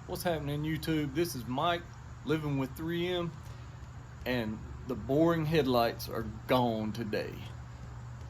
What's happening, YouTube? This is Mike, living with 3M, and the boring headlights are gone today.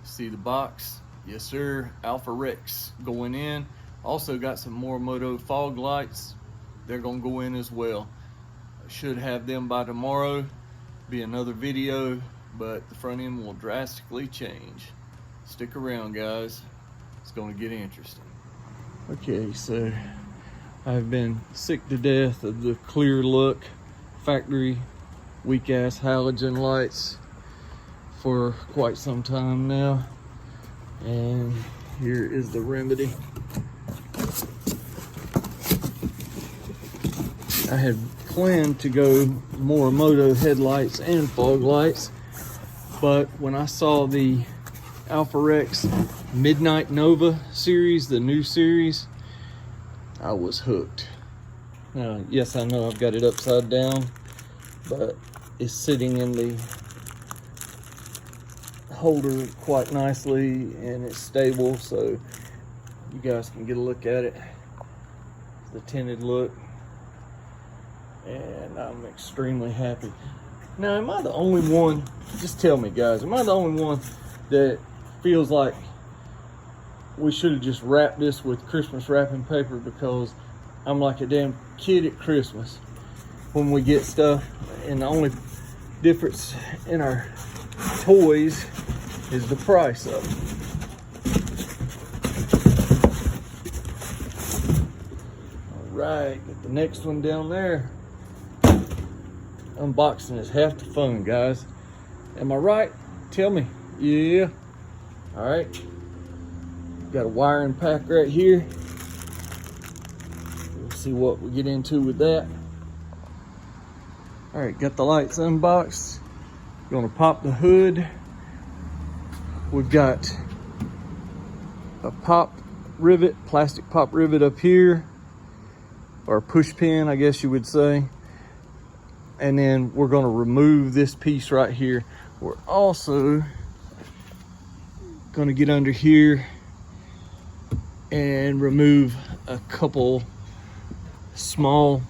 See the box? Yes, sir. Alpha Rex going in. Also got some more Moto fog lights. They're gonna go in as well. I should have them by tomorrow. Be another video, but the front end will drastically change. Stick around, guys. It's gonna get interesting. Okay, so I've been sick to death of the clear look factory weak ass halogen lights for quite some time now, and here is the remedy. I had planned to go more Moto headlights and fog lights, but when I saw the Alpha Rex Midnight Nova series, the new series, I was hooked. Now, yes, I know I've got it upside down, but it's sitting in the holder quite nicely and it's stable, so you guys can get a look at it. The tinted look, and I'm extremely happy. Now, am I the only one? Just tell me, guys, am I the only one that feels like we should have just wrapped this with Christmas wrapping paper? Because I'm like a damn kid at Christmas when we get stuff, and the only difference in our toys is the price of them. All right, get the next one down there. Unboxing is half the fun, guys. Am I right? Tell me. Yeah. All right. Got a wiring pack right here. We'll see what we get into with that. All right, got the lights unboxed. Gonna pop the hood. We've got a pop rivet, plastic pop rivet up here, or push pin, I guess you would say. And then we're gonna remove this piece right here. We're also gonna get under here and remove a couple small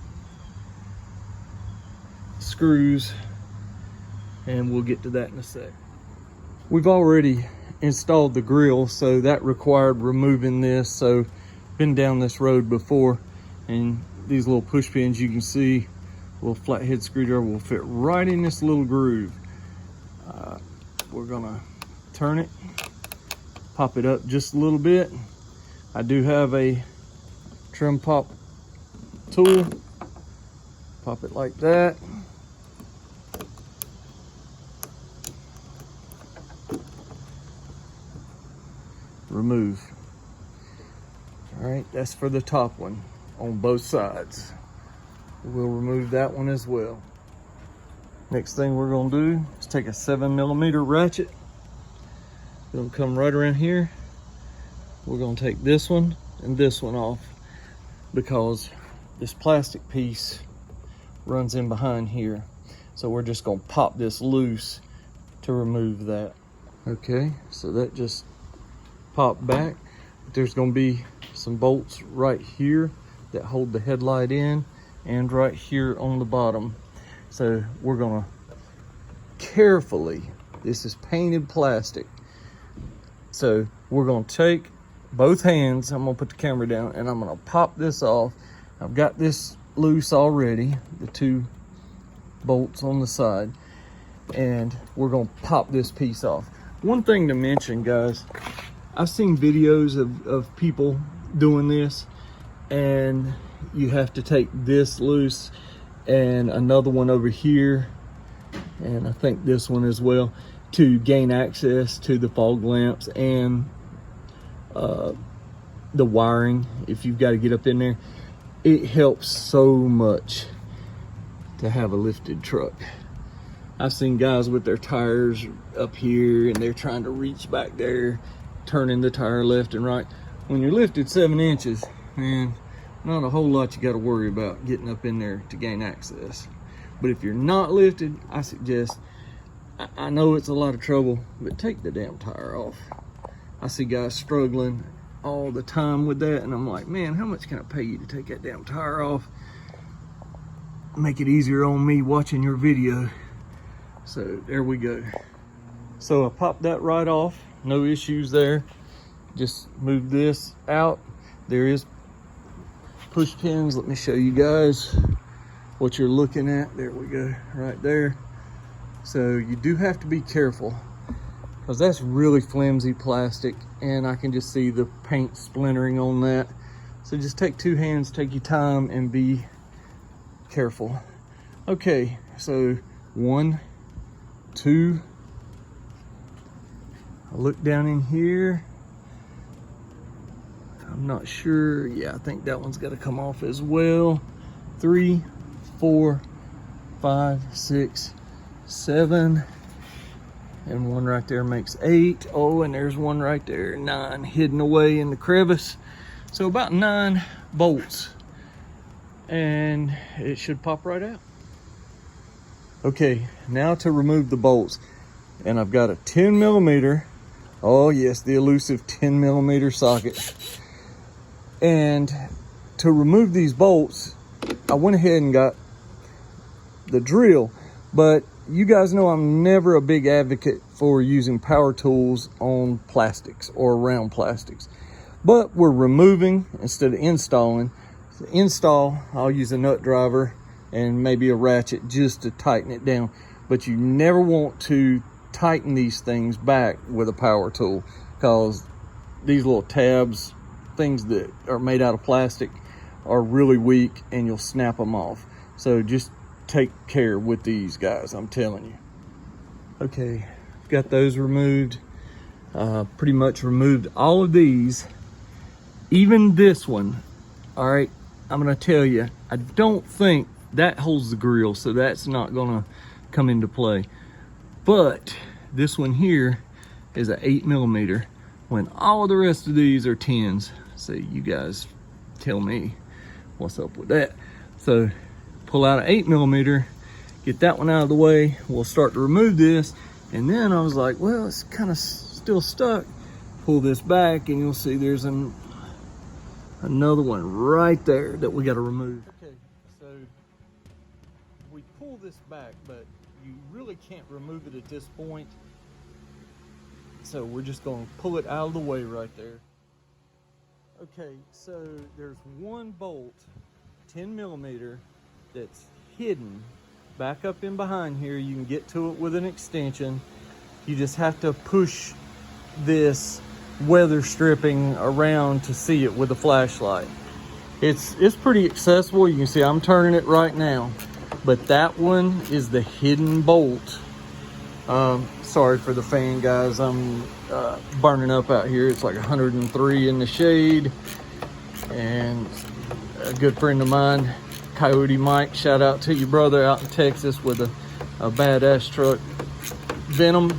screws, and we'll get to that in a sec. We've already installed the grill, so that required removing this. So been down this road before, and these little push pins, you can see, little flathead screwdriver will fit right in this little groove. We're gonna turn it, pop it up just a little bit. I do have a trim pop tool. Pop it like that. Remove. All right, that's for the top one on both sides. We'll remove that one as well. Next thing we're gonna do is take a 7mm ratchet. It'll come right around here. We're gonna take this one and this one off because this plastic piece runs in behind here. So we're just gonna pop this loose to remove that. Okay, so that just popped back. There's gonna be some bolts right here that hold the headlight in, and right here on the bottom. So we're gonna carefully, this is painted plastic, so we're gonna take both hands, I'm gonna put the camera down, and I'm gonna pop this off. I've got this loose already, the two bolts on the side, and we're gonna pop this piece off. One thing to mention, guys, I've seen videos of people doing this, and you have to take this loose and another one over here, and I think this one as well, to gain access to the fog lamps and the wiring. If you've got to get up in there, it helps so much to have a lifted truck. I've seen guys with their tires up here and they're trying to reach back there, turning the tire left and right. When you're lifted 7 inches, man, not a whole lot you got to worry about getting up in there to gain access. But if you're not lifted, I suggest, I know it's a lot of trouble, but take the damn tire off. I see guys struggling all the time with that, and I'm like, man, how much can I pay you to take that damn tire off? Make it easier on me watching your video. So there we go. So I popped that right off, no issues there. Just move this out. There is push pins. Let me show you guys what you're looking at. There we go, right there. So you do have to be careful, because that's really flimsy plastic, and I can just see the paint splintering on that. So just take two hands, take your time, and be careful. Okay, so 1, 2. I look down in here. I'm not sure. Yeah, I think that one's got to come off as well. 3, 4, 5, 6, 7. And one right there makes 8. Oh, and there's one right there, 9, hidden away in the crevice. So about 9 bolts, and it should pop right out. Okay, now to remove the bolts. And I've got a 10mm, oh yes, the elusive 10mm socket. And to remove these bolts, I went ahead and got the drill, but you guys know I'm never a big advocate for using power tools on plastics or around plastics. But we're removing instead of installing. To install, I'll use a nut driver and maybe a ratchet just to tighten it down. But you never want to tighten these things back with a power tool, because these little tabs, things that are made out of plastic, are really weak and you'll snap them off. So just take care with these guys, I'm telling you. Okay, got those removed. Pretty much removed all of these, even this one. All right, I'm gonna tell you, I don't think that holds the grill, so that's not gonna come into play. But this one here is an 8mm, when all of the rest of these are 10s. So you guys tell me what's up with that. So pull out an 8mm, get that one out of the way. We'll start to remove this. And then I was like, well, it's kind of still stuck. Pull this back and you'll see there's another one right there that we got to remove. Okay, so we pull this back, but you really can't remove it at this point. So we're just going to pull it out of the way right there. Okay, so there's one bolt, 10mm, that's hidden back up in behind here. You can get to it with an extension. You just have to push this weather stripping around to see it with a flashlight. It's pretty accessible. You can see I'm turning it right now, but that one is the hidden bolt. Sorry for the fan, guys. I'm burning up out here. It's like 103 in the shade. And a good friend of mine, Coyote Mike, shout out to your brother out in Texas with a badass truck, Venom.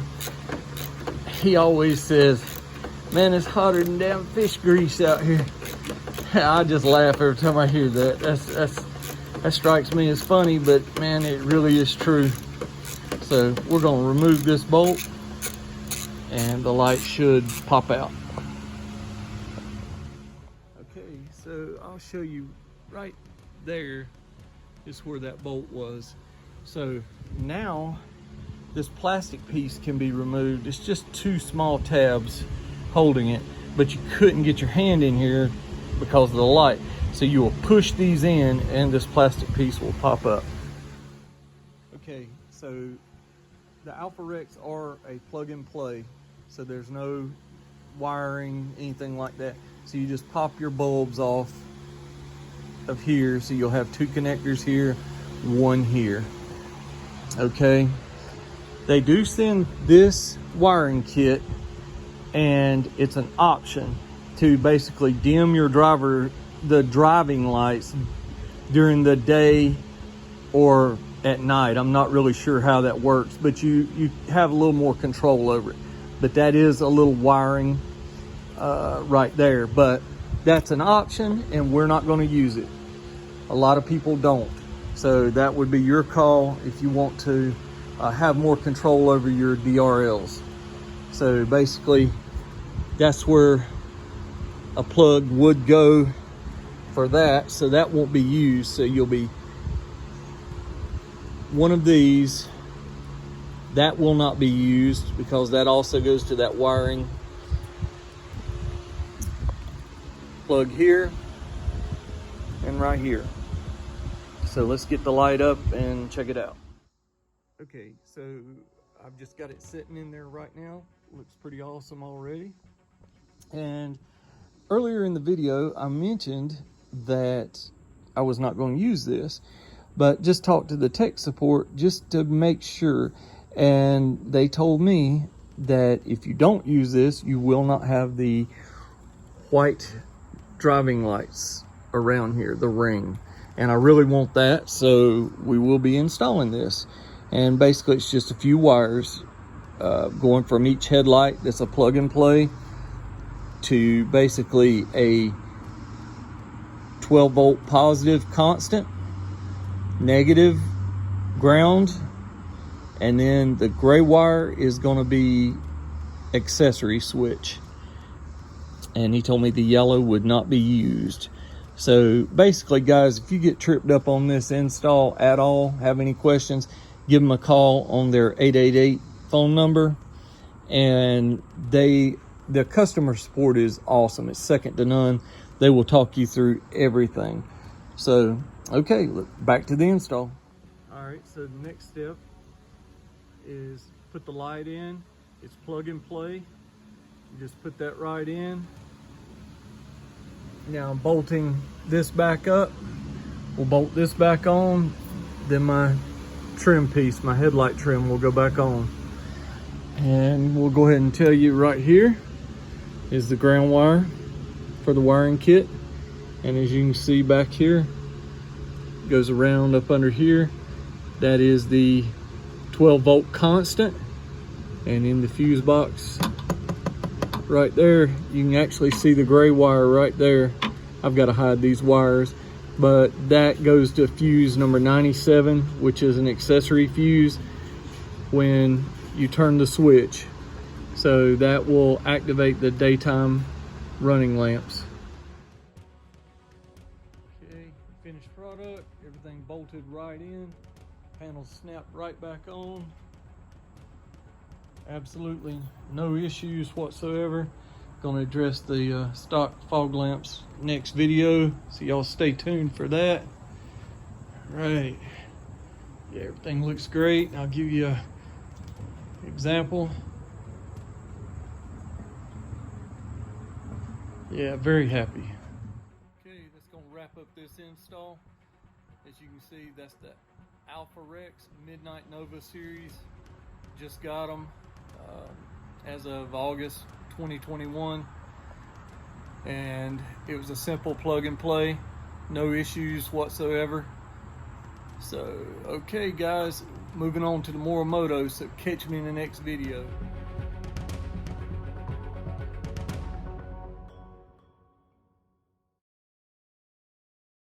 He always says, man, it's hotter than damn fish grease out here. I just laugh every time I hear that. That strikes me as funny, but man, it really is true. So we're gonna remove this bolt and the light should pop out. Okay, so I'll show you right there is where that bolt was. So now this plastic piece can be removed. It's just 2 small tabs holding it, but you couldn't get your hand in here because of the light. So you will push these in and this plastic piece will pop up. Okay, so the Alpha Rex are a plug and play, so there's no wiring, anything like that. So you just pop your bulbs off of here. So you'll have 2 connectors here, 1 here. Okay, they do send this wiring kit, and it's an option to basically dim your the driving lights during the day or at night. I'm not really sure how that works, but you have a little more control over it. But that is a little wiring right there, but that's an option and we're not going to use it. A lot of people don't, so that would be your call if you want to have more control over your DRLs. So basically that's where a plug would go for that, so that won't be used. So you'll be one of these that will not be used, because that also goes to that wiring plug here and right here. So let's get the light up and check it out. Okay, so I've just got it sitting in there right now. Looks pretty awesome already. And earlier in the video, I mentioned that I was not going to use this, but just talked to the tech support just to make sure. And they told me that if you don't use this, you will not have the white driving lights around here, the ring. And I really want that, so we will be installing this. And basically it's just a few wires going from each headlight that's a plug and play to basically a 12 volt positive constant, negative ground, and then the gray wire is going to be accessory switch. And he told me the yellow would not be used. So basically, guys, if you get tripped up on this install at all, have any questions, give them a call on their 888 phone number. And the customer support is awesome. It's second to none. They will talk you through everything. So, okay, look, back to the install. All right, so the next step is put the light in. It's plug and play. You just put that right in. Now I'm bolting this back up. We'll bolt this back on. Then my trim piece, my headlight trim, will go back on. And we'll go ahead and tell you right here is the ground wire for the wiring kit. And as you can see back here, it goes around up under here. That is the 12 volt constant. And in the fuse box right there, you can actually see the gray wire right there. I've got to hide these wires, but that goes to fuse number 97, which is an accessory fuse when you turn the switch. So that will activate the daytime running lamps. Okay, finished product, everything bolted right in, panels snap right back on. Absolutely no issues whatsoever. Going to address the stock fog lamps next video, so y'all stay tuned for that. Right, yeah, everything looks great. I'll give you an example. Yeah, very happy. Okay, that's going to wrap up this install. As you can see, that's the Alpha Rex Midnight Nova series. Just got them as of August 2021, and it was a simple plug and play, no issues whatsoever. So okay guys, moving on to the Morimoto, so catch me in the next video.